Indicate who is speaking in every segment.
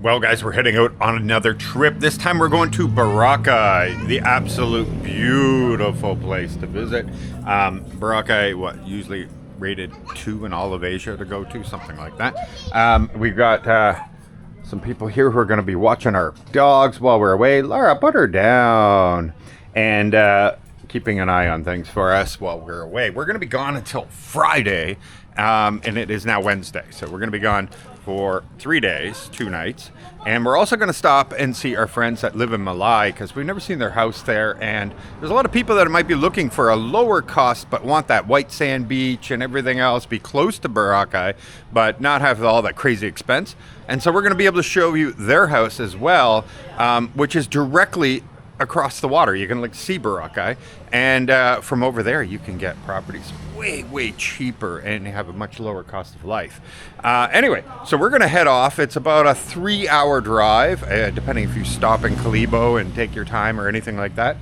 Speaker 1: Well, guys, we're heading out on another trip. This time we're going to Boracay, the absolute beautiful place to visit. Boracay, usually rated 2 in all of Asia to go to, something like that. We've got some people here who are going to be watching our dogs while we're away. Laura, put her down. And keeping an eye on things for us while we're away. We're going to be gone until Friday, and it is now Wednesday. So we're going to be gone for 3 days, 2 nights. And we're also going to stop and see our friends that live in Malai because we've never seen their house there. And there's a lot of people that might be looking for a lower cost but want that white sand beach and everything else, be close to Boracay, but not have all that crazy expense. And so we're going to be able to show you their house as well, which is directly across the water. You can see Boracay, and from over there you can get properties way cheaper and have a much lower cost of life. Anyway, so we're going to head off. It's about a 3-hour drive, depending if you stop in Kalibo and take your time or anything like that.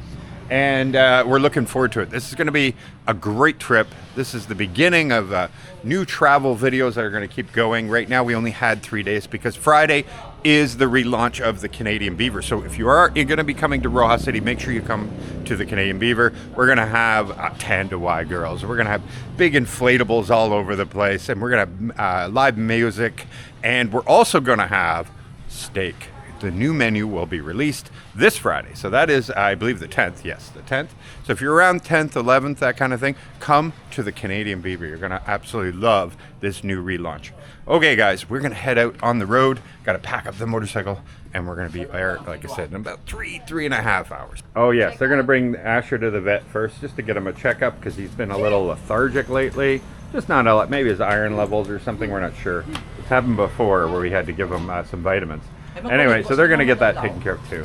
Speaker 1: And we're looking forward to it. This is going to be a great trip. This is the beginning of new travel videos that are going to keep going. Right now we only had 3 days because Friday is the relaunch of the Canadian Beaver. So if you're going to be coming to Roja City, make sure you come to the Canadian Beaver. We're going to have Tanda-Y girls. We're going to have big inflatables all over the place. And we're going to have live music. And we're also going to have steak. The new menu will be released this Friday. So that is, I believe, the 10th. Yes, the 10th. So if you're around 10th, 11th, that kind of thing, come to the Canadian Beaver. You're going to absolutely love this new relaunch. Okay, guys, we're going to head out on the road. Got to pack up the motorcycle, and we're going to be there, like I said, in about 3.5 hours. Oh, yes, they're going to bring Asher to the vet first just to get him a checkup because he's been a little lethargic lately. Just not a lot. Maybe his iron levels or something. We're not sure. It's happened before where we had to give him some vitamins. Anyway, so they're going to get that taken care of too.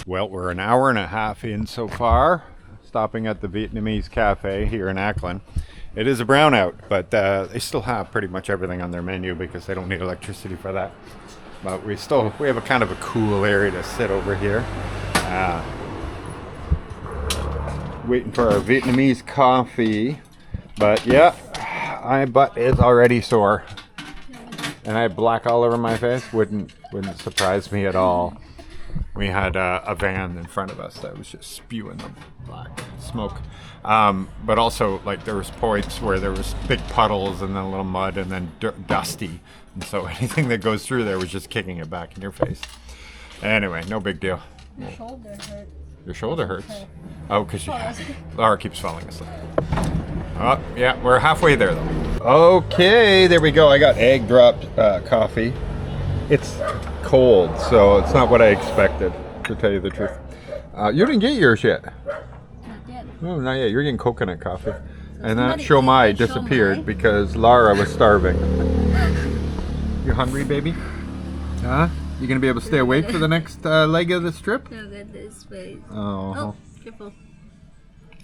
Speaker 1: Well, we're an hour and a half in so far, stopping at the Vietnamese cafe here in Ackland. It is a brownout, but they still have pretty much everything on their menu because they don't need electricity for that. But we have a kind of a cool area to sit over here. Waiting for our Vietnamese coffee. But yeah, my butt is already sore. And I have black all over my face. Wouldn't surprise me at all. We had a van in front of us that was just spewing the black smoke. But also, there was points where there was big puddles and then a little mud and then dusty. And so anything that goes through there was just kicking it back in your face. Anyway, no big deal.
Speaker 2: Your shoulder hurts.
Speaker 1: Your shoulder hurts? Oh, because Laura keeps falling asleep. Oh, yeah, we're halfway there, though. Okay, there we go. I got egg dropped coffee. It's cold, so it's not what I expected, to tell you the truth. You didn't get yours yet.
Speaker 2: Not yet.
Speaker 1: No, not yet. You're getting coconut coffee. And then Shomai disappeared because Lara was starving. You hungry, baby? Huh? You gonna be able to stay awake for the next leg of this trip?
Speaker 2: Look at this face.
Speaker 1: Oh,
Speaker 2: careful.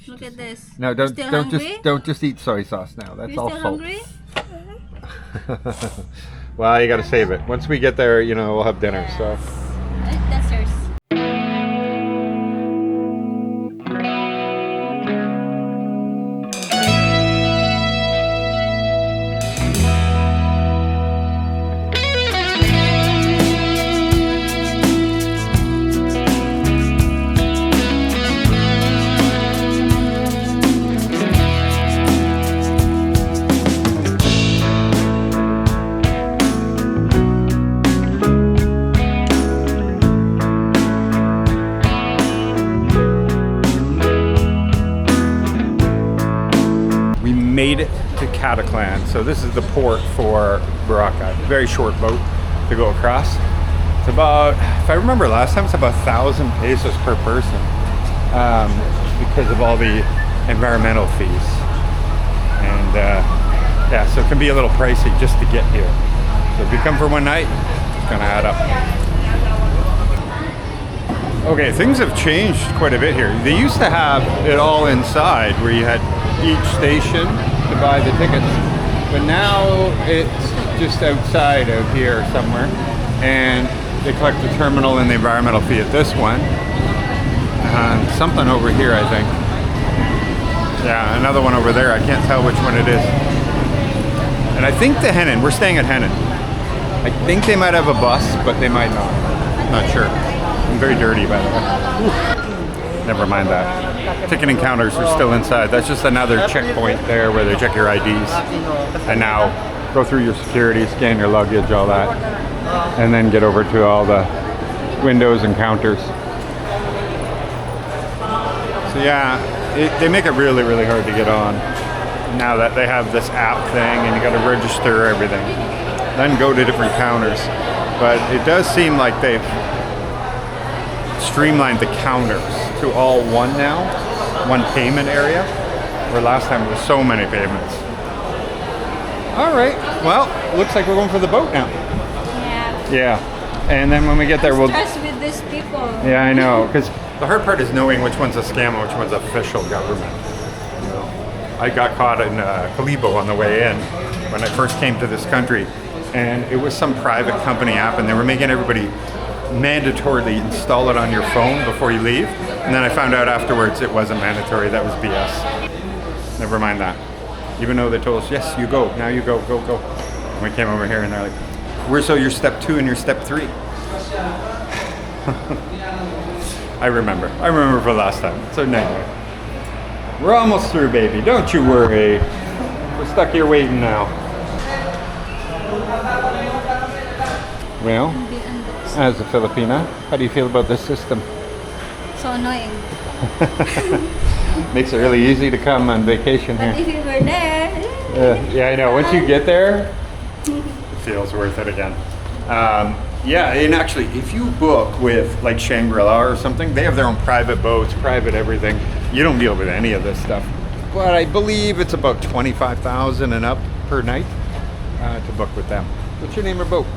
Speaker 2: Look at this.
Speaker 1: No, don't just eat soy sauce now. That's all
Speaker 2: still
Speaker 1: false.
Speaker 2: hungry?
Speaker 1: Well, you gotta save it. Once we get there, we'll have dinner. So.
Speaker 2: That's yours.
Speaker 1: Made it to Cataclan. So this is the port for Boracay. Very short boat to go across. It's about, if I remember last time, it's about 1,000 pesos per person because of all the environmental fees. And yeah, so it can be a little pricey just to get here. So if you come for one night, it's gonna add up. Okay, things have changed quite a bit here. They used to have it all inside where you had each station to buy the tickets, but now it's just outside out here somewhere, and they collect the terminal and the environmental fee at this one. Something over here, I think. Yeah, another one over there. I can't tell which one it is. And I think the Henan. We're staying at Henan. I think they might have a bus, but they might not. Not sure. I'm very dirty, by the way. Ooh. Never mind that. Ticketing counters are still inside. That's just another checkpoint there where they check your IDs. And now go through your security, scan your luggage, all that. And then get over to all the windows and counters. So yeah, they make it really, really hard to get on. Now that they have this app thing and you got to register everything. Then go to different counters. But it does seem like they've streamlined the counters to all one now, one payment area, where last time there was so many payments. All right, well, looks like we're going for the boat now.
Speaker 2: Yeah.
Speaker 1: Yeah, and then when we get there, we'll...
Speaker 2: Stress with these people.
Speaker 1: Yeah, I know, because the hard part is knowing which one's a scam and which one's official government. You know, I got caught in Calibo on the way in when I first came to this country, and it was some private company app, and they were making everybody mandatorily install it on your phone before you leave. And then I found out afterwards it wasn't mandatory. That was BS. Never mind that. Even though they told us, yes, you go. Now you go, go, go. And we came over here and they're like, where's your step 2 and your step 3? I remember for last time. So anyway, we're almost through, baby. Don't you worry. We're stuck here waiting now. Well, as a Filipina, how do you feel about this system?
Speaker 2: So annoying.
Speaker 1: Makes it really easy to come on vacation
Speaker 2: But
Speaker 1: here.
Speaker 2: if you were there,
Speaker 1: Yeah, I know. Once you get there, it feels worth it again. Yeah, and actually, if you book with like Shangri-La or something, they have their own private boats, private everything. You don't deal with any of this stuff. But I believe it's about 25,000 and up per night to book with them. What's your name or boat?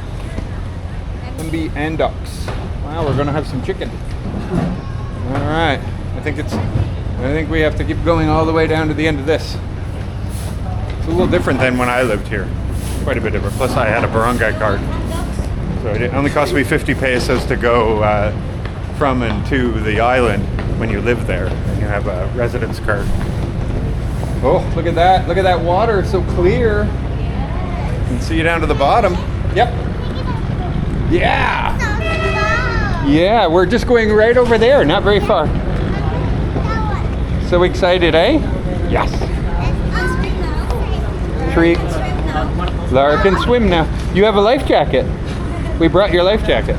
Speaker 1: MB and Ducks. Wow, we're gonna have some chicken. All right, I think we have to keep going all the way down to the end of this. It's a little different than when I lived here. Quite a bit different. Plus, I had a barangay card, so it only cost me 50 pesos to go from and to the island when you live there and you have a residence card. Oh, look at that! Look at that water. It's so clear. You can see down to the bottom. Yep. Yeah! Yeah, we're just going right over there, not very far. So excited, eh? Yes. Treat. Lara can swim now. You have a life jacket. We brought your life jacket.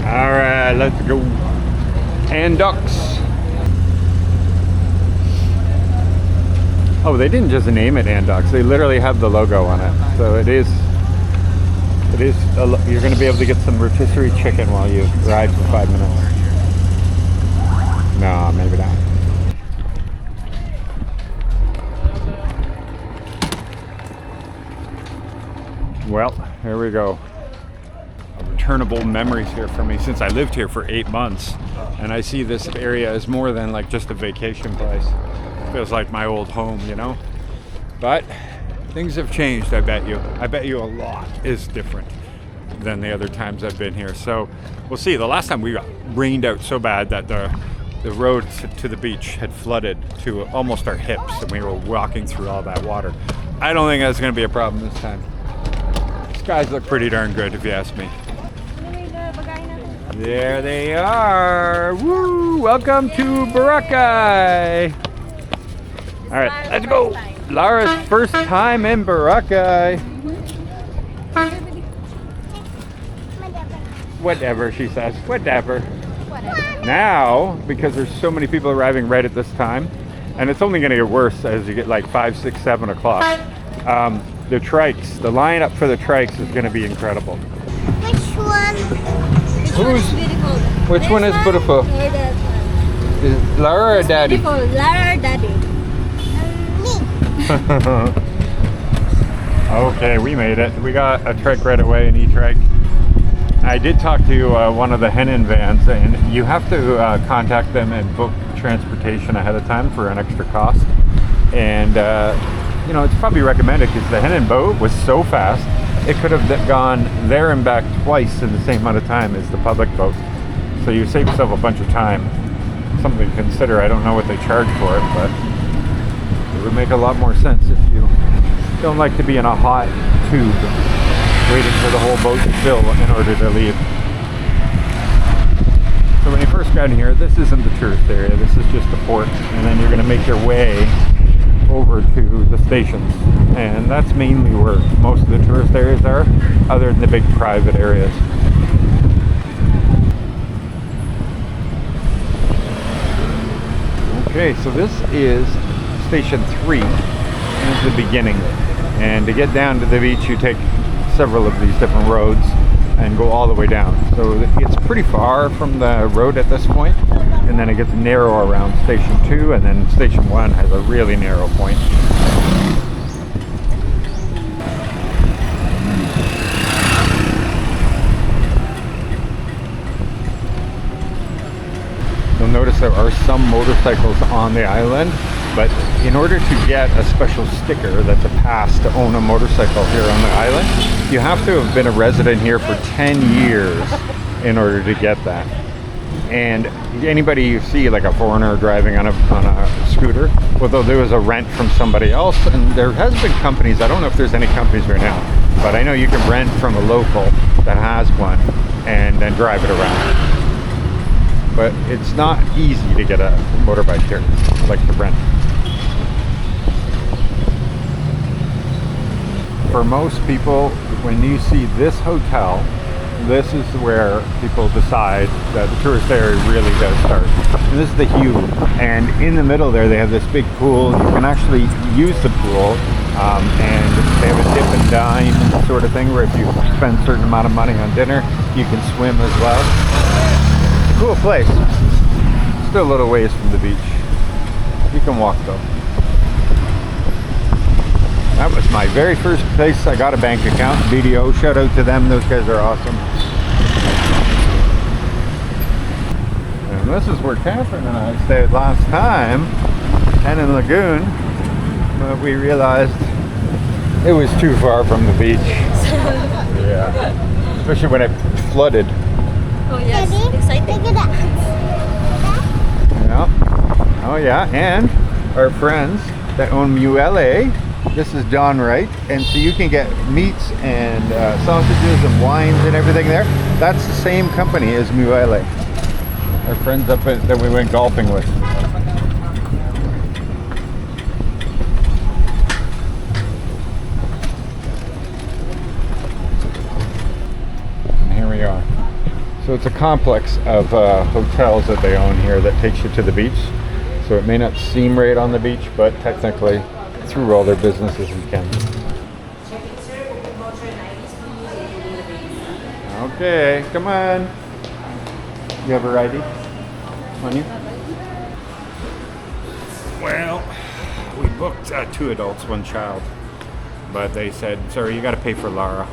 Speaker 1: All right, let's go. And ducks. Oh, they didn't just name it Andox. They literally have the logo on it. So it is, you're going to be able to get some rotisserie chicken while you ride for 5 minutes. No, maybe not. Well, here we go. Returnable memories here for me since I lived here for 8 months. And I see this area as more than like just a vacation place. Feels like my old home, you know? But things have changed, I bet you. I bet you a lot is different than the other times I've been here. So we'll see. The last time we got rained out so bad that the road to the beach had flooded to almost our hips and we were walking through all that water. I don't think that's going to be a problem this time. Skies look pretty darn good if you ask me. There they are. Woo! Welcome to Boracay. All right, let's go. Lara's first time in Boracay. Whatever, she says. Whatever. Now, because there's so many people arriving right at this time, and it's only going to get worse as you get like 5, 6, 7 o'clock. The trikes, the lineup for the trikes is going to be incredible.
Speaker 2: which one?
Speaker 1: Which one is beautiful? Is Lara or Daddy?
Speaker 2: Beautiful, Lara or Daddy?
Speaker 1: Okay, we made it. We got a trike right away, an e-trike. I did talk to one of the Henan vans, and you have to contact them and book transportation ahead of time for an extra cost. And you know, it's probably recommended because the Henan boat was so fast, it could have gone there and back twice in the same amount of time as the public boat. So you save yourself a bunch of time. Something to consider. I don't know what they charge for it, but it would make a lot more sense if you don't like to be in a hot tube waiting for the whole boat to fill in order to leave. So when you first got in here, this isn't the tourist area, this is just the port, and then you're going to make your way over to the stations, and that's mainly where most of the tourist areas are, other than the big private areas. Okay, so this is station 3, and it's the beginning, and to get down to the beach you take several of these different roads and go all the way down. So it's pretty far from the road at this point, and then it gets narrow around station 2, and then station 1 has a really narrow point. You'll notice there are some motorcycles on the island, but in order to get a special sticker that's a pass to own a motorcycle here on the island, you have to have been a resident here for 10 years in order to get that. And anybody you see, like a foreigner driving on a scooter, what they'll do is a rent from somebody else. And there has been companies, I don't know if there's any companies right now, but I know you can rent from a local that has one and then drive it around. But it's not easy to get a motorbike here, like to rent. For most people, when you see this hotel, this is where people decide that the tourist area really does start. And this is the Hue, and in the middle there they have this big pool. You can actually use the pool, and they have a dip and dine sort of thing where if you spend a certain amount of money on dinner, you can swim as well. Cool place. Still a little ways from the beach. You can walk though. That was my very first place I got a bank account, BDO. Shout out to them, those guys are awesome. And this is where Catherine and I stayed last time, Cannon Lagoon, but we realized it was too far from the beach. Yeah, especially when it flooded.
Speaker 2: Oh yes, exciting.
Speaker 1: Yeah. Oh yeah, and our friends that own Muelle. This is John Wright, and so you can get meats and sausages and wines and everything there. That's the same company as Muelle. Our friends up at, that we went golfing with. And here we are. So it's a complex of hotels that they own here that takes you to the beach. So it may not seem right on the beach, but technically through all their businesses you can. Okay, come on. You have a ID on you? Well, we booked 2 adults, 1 child. But they said, sorry, you got to pay for Lara,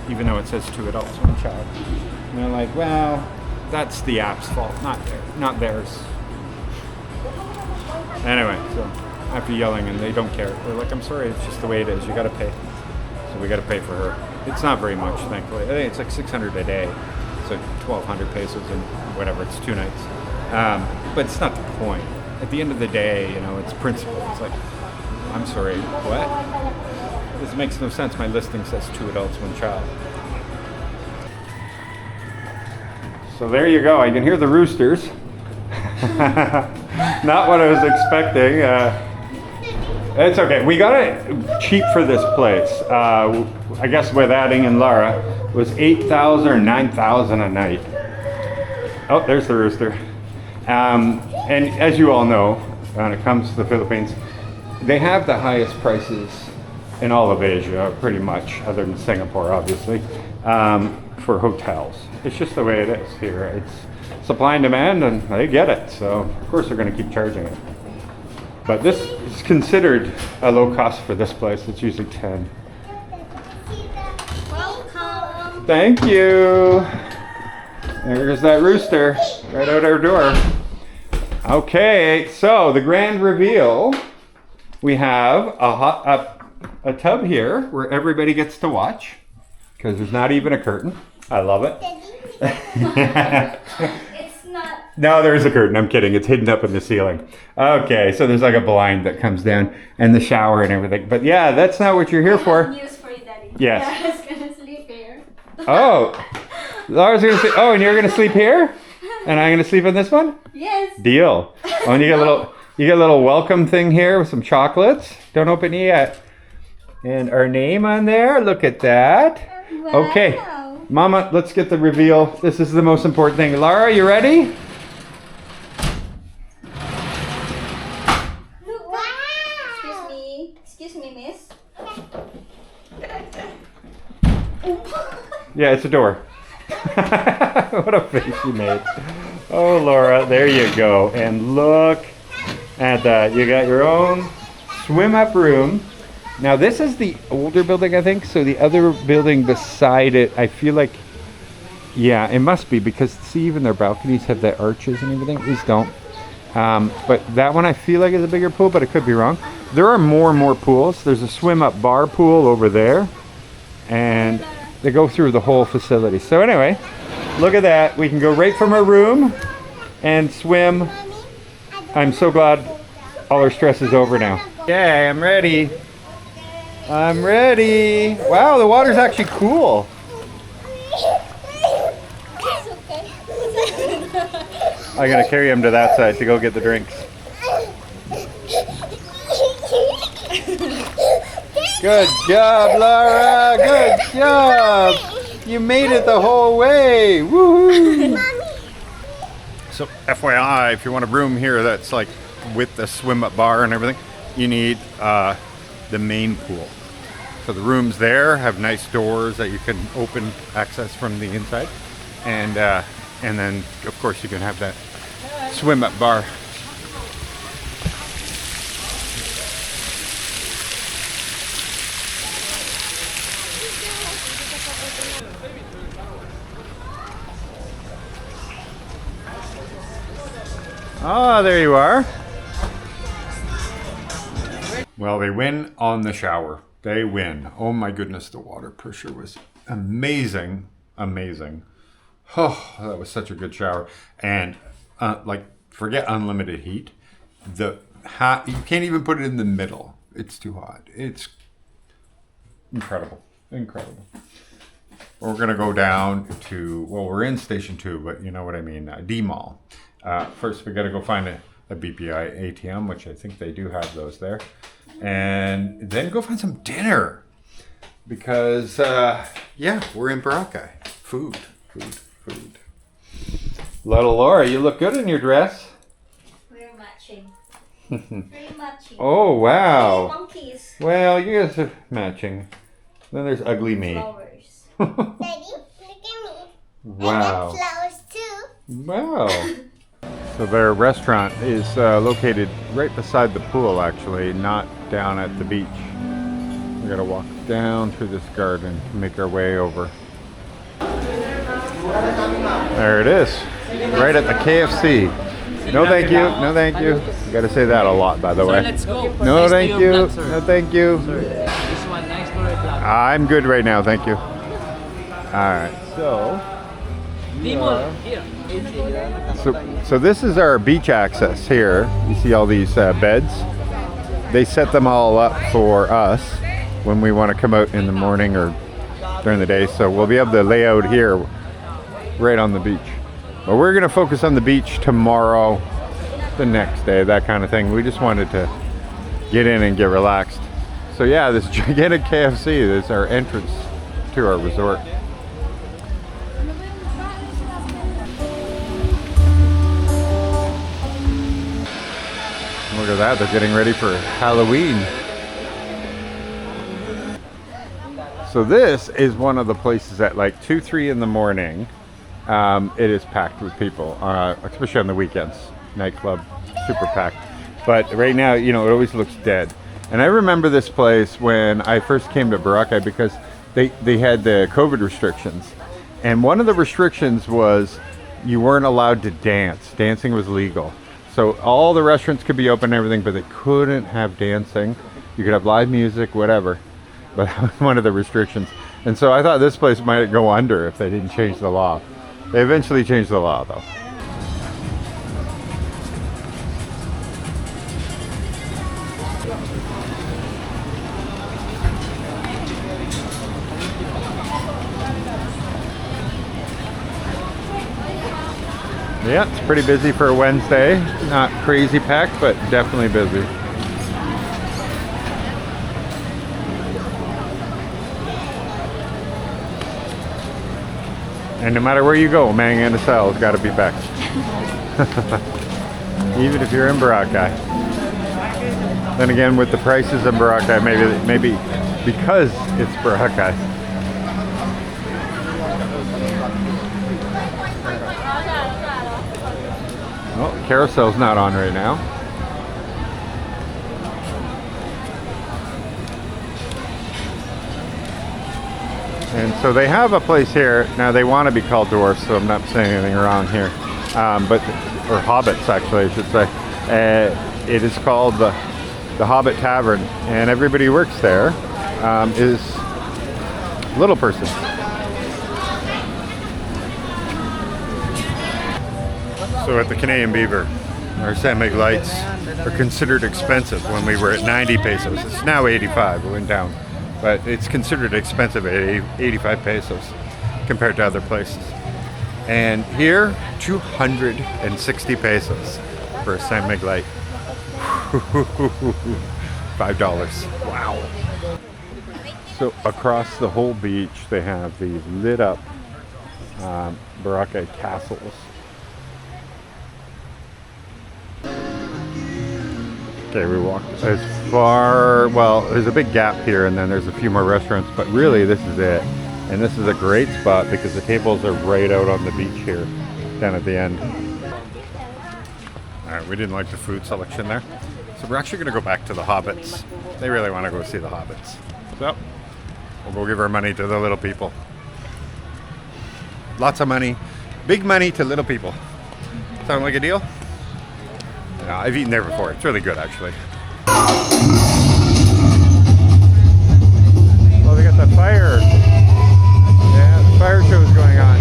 Speaker 1: even though it says 2 adults, 1 child. And they're like, well, that's the app's fault, not theirs. Anyway, so after yelling, and they don't care, they're like, I'm sorry, it's just the way it is, you gotta pay. So we gotta pay for her. It's not very much, thankfully. I think it's like 600 a day. It's like 1,200 pesos and whatever, it's 2 nights. But it's not the point. At the end of the day, you know, it's principle. It's like, I'm sorry, what? This makes no sense. My listing says 2 adults, 1 child. So there you go. I can hear the roosters. Not what I was expecting. It's okay. We got it cheap for this place. I guess with adding in Lara, it was 8,000 or 9,000 a night. Oh, there's the rooster. And as you all know, when it comes to the Philippines, they have the highest prices in all of Asia, pretty much, other than Singapore, obviously, for hotels. It's just the way it is here. It's supply and demand, and they get it. So, of course, they're going to keep charging it. But this is considered a low cost for this place. It's usually 10.
Speaker 2: Welcome.
Speaker 1: Thank you. There's that rooster right out our door. Okay, so the grand reveal. We have a tub here where everybody gets to watch because there's not even a curtain. I love it.
Speaker 2: It's not.
Speaker 1: No, there is a curtain. I'm kidding. It's hidden up in the ceiling. Okay, so there's like a blind that comes down and the shower and everything. But yeah, that's not what you're here for.
Speaker 2: News for you, Daddy.
Speaker 1: Yes.
Speaker 2: Yeah, I was gonna sleep here.
Speaker 1: Oh, Laura's gonna sleep. Oh, and you're gonna sleep here, and I'm gonna sleep in this one.
Speaker 2: Yes.
Speaker 1: Deal. Oh, and you get a little welcome thing here with some chocolates. Don't open it yet. And our name on there. Look at that.
Speaker 2: Wow.
Speaker 1: Okay, Mama, let's get the reveal. This is the most important thing. Laura, you ready?
Speaker 2: Excuse me. Excuse me, miss.
Speaker 1: Yeah, it's a door. What a face you made. Oh, Laura, there you go. And look at that. You got your own swim-up room. Now, this is the older building, I think. So the other building beside it, I feel like, yeah, it must be because, see, even their balconies have the arches and everything. These don't. But that one I feel like is a bigger pool, but I could be wrong. There are more and more pools. There's a swim-up bar pool over there. And they go through the whole facility. So anyway, look at that. We can go right from our room and swim. I'm so glad all our stress is over now. Okay, I'm ready. I'm ready. Wow, the water's actually cool.
Speaker 2: It's okay.
Speaker 1: I gotta carry him to that side to go get the drinks. Good job, Laura. Good job. You made it the whole way. Woohoo! So, FYI, if you want a room here that's like with the swim-up bar and everything, you need the main pool. So the rooms there have nice doors that you can open access from the inside, and then of course you can have that swim-up bar. Ah, there you are. Well, they win on the shower. They win. Oh my goodness, the water pressure was amazing. Amazing. Oh, that was such a good shower. And like, forget unlimited heat. You can't even put it in the middle. It's too hot. It's incredible. Incredible. We're going to go down to, well, we're in Station 2, but you know what I mean, D-Mall. First, we got to go find a BPI ATM, which I think they do have those there. And then go find some dinner. Because, yeah, we're in Boracay. Food. Little Laura, you look good in your dress.
Speaker 2: We're matching. Very matching.
Speaker 1: Oh, wow.
Speaker 2: Monkeys.
Speaker 1: Well, you guys are matching. Then there's ugly me.
Speaker 2: Flowers.
Speaker 3: Daddy, look at me.
Speaker 1: Wow.
Speaker 3: I got flowers too.
Speaker 1: Wow. So their restaurant is located right beside the pool, actually, not down at the beach. We gotta walk down through this garden to make our way over. There it is, right at the KFC. No thank you, no thank you. You gotta say that a lot, by the way.
Speaker 4: Let's go.
Speaker 1: No
Speaker 4: Nice to
Speaker 1: thank
Speaker 4: your
Speaker 1: you,
Speaker 4: vlog, sir.
Speaker 1: no thank you.
Speaker 4: This one, nice to your vlog.
Speaker 1: I'm good right now, thank you. Alright, so...
Speaker 4: D-Mall, here.
Speaker 1: So this is our beach access here. You see all these beds. They set them all up for us when we want to come out in the morning or during the day. So we'll be able to lay out here right on the beach. But we're going to focus on the beach tomorrow, the next day, that kind of thing. We just wanted to get in and get relaxed. So yeah, this gigantic KFC is our entrance to our resort. Look at that, they're getting ready for Halloween. So this is one of the places at like 2, 3 in the morning. It is packed with people, especially on the weekends. Nightclub, super packed. But right now, you know, it always looks dead. And I remember this place when I first came to Boracay because they had the COVID restrictions. And one of the restrictions was you weren't allowed to dance. Dancing was legal. So all the restaurants could be open and everything, but they couldn't have dancing. You could have live music, whatever. But that was one of the restrictions. And so I thought this place might go under if they didn't change the law. They eventually changed the law, though. Yeah, it's pretty busy for a Wednesday. Not crazy packed, but definitely busy. And no matter where you go, Mang and Sal's got to be packed. Even if you're in Boracay. Then again, with the prices in Boracay, maybe because it's Boracay. Oh, carousel's not on right now. And so they have a place here. Now they want to be called dwarfs, so I'm not saying anything wrong here. Or hobbits, actually, I should say. It is called the Hobbit Tavern, and everybody who works there is little person. So at the Canadian Beaver, our Sandmig lights are considered expensive when we were at 90 pesos. It's now 85, it went down. But it's considered expensive at 85 pesos compared to other places. And here, 260 pesos for a Sandmig light. $5. Wow. So across the whole beach, they have these lit up Boracay castles. Okay, we walked as far, well, there's a big gap here and then there's a few more restaurants, but really this is it. And this is a great spot because the tables are right out on the beach here, down at the end. All right, we didn't like the food selection there. So we're actually gonna go back to the Hobbits. They really wanna go see the Hobbits. So, we'll go give our money to the little people. Lots of money, big money to little people. Sound like a deal? Yeah, I've eaten there before. It's really good, actually. Oh, they got the fire. Yeah, the fire show is going on.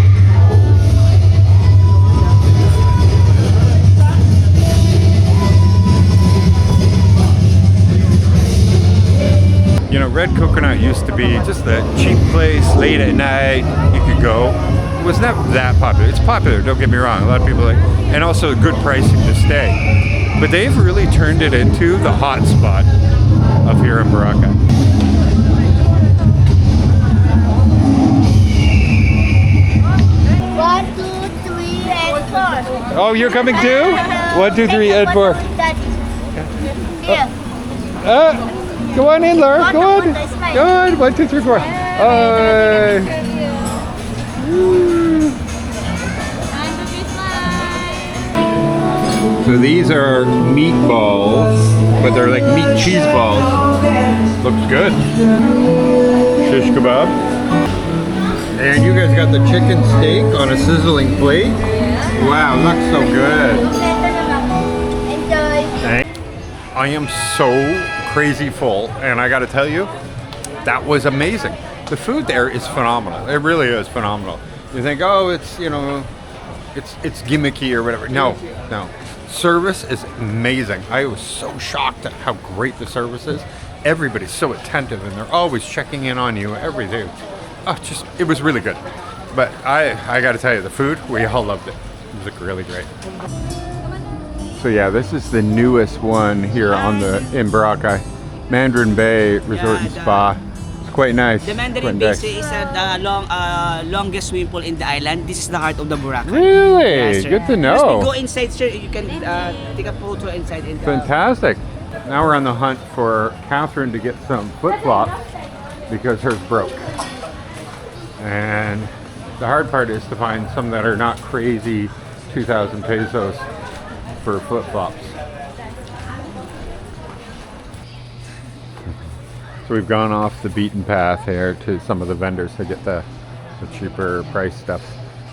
Speaker 1: You know, Red Coconut used to be just a cheap place late at night. You could go. It was not that popular. It's popular, don't get me wrong. A lot of people like, and also good pricing to stay. But they've really turned it into the hot spot of here in Boracay.
Speaker 3: 1, 2, 3, and 4.
Speaker 1: Oh, you're coming too? 1, 2, 3, and 4.
Speaker 3: Yeah.
Speaker 1: Go on in, Laura. Go on. Go on. 1, 2, 3, 4. So these are meatballs, but they're like meat cheese balls. Looks good. Shish kebab. And you guys got the chicken steak on a sizzling plate. Wow, looks so good. I am so crazy full, and I gotta tell you, that was amazing. The food there is phenomenal. It really is phenomenal. You think, oh, it's, you know, it's gimmicky or whatever. No. Service is amazing. I was so shocked at how great the service is. Everybody's so attentive and they're always checking in on you, everything. Oh, it was really good. But I gotta tell you, the food, we all loved it. It was like really great. So yeah, this is the newest one here in Boracay. Mandarin Bay Resort and Spa. It's quite nice.
Speaker 5: The Mandarin Bay is the longest swimming pool in the island. This is the heart of the Boracay.
Speaker 1: Really?
Speaker 5: Yes, sir.
Speaker 1: Good to
Speaker 5: Just
Speaker 1: know.
Speaker 5: go inside, sir. You can take a photo inside.
Speaker 1: Fantastic. Now we're on the hunt for Catherine to get some flip-flops because hers broke. And the hard part is to find some that are not crazy 2,000 pesos for flip-flops. So we've gone off the beaten path here to some of the vendors to get the cheaper price stuff.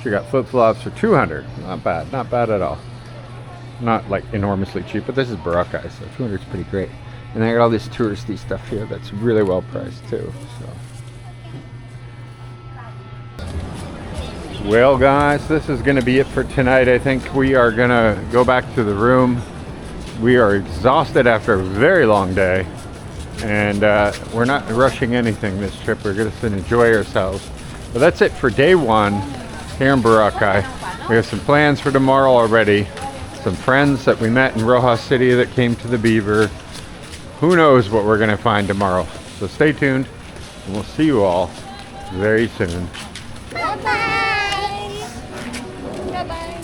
Speaker 1: She got flip-flops for 200. Not bad at all. Not like enormously cheap, but this is Boracay, so 200 is pretty great. And they got all this touristy stuff here that's really well priced too. So. Well guys, this is going to be it for tonight. I think we are going to go back to the room. We are exhausted after a very long day. And we're not rushing anything this trip. We're going to enjoy ourselves. But that's it for day one here in Boracay. We have some plans for tomorrow already. Some friends that we met in Rojas City that came to the Beaver. Who knows what we're gonna find tomorrow? So stay tuned, and we'll see you all very soon.
Speaker 3: Bye-bye. Bye-bye.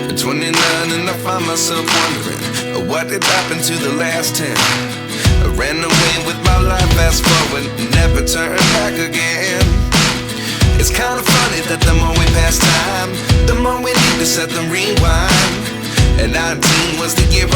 Speaker 6: At 29 and I find myself wondering what did happen to the last 10. I ran away with my life, fast forward, never turn back again. It's kind of funny that the more we pass time, the more we need to set the rewind. And 19 was the year I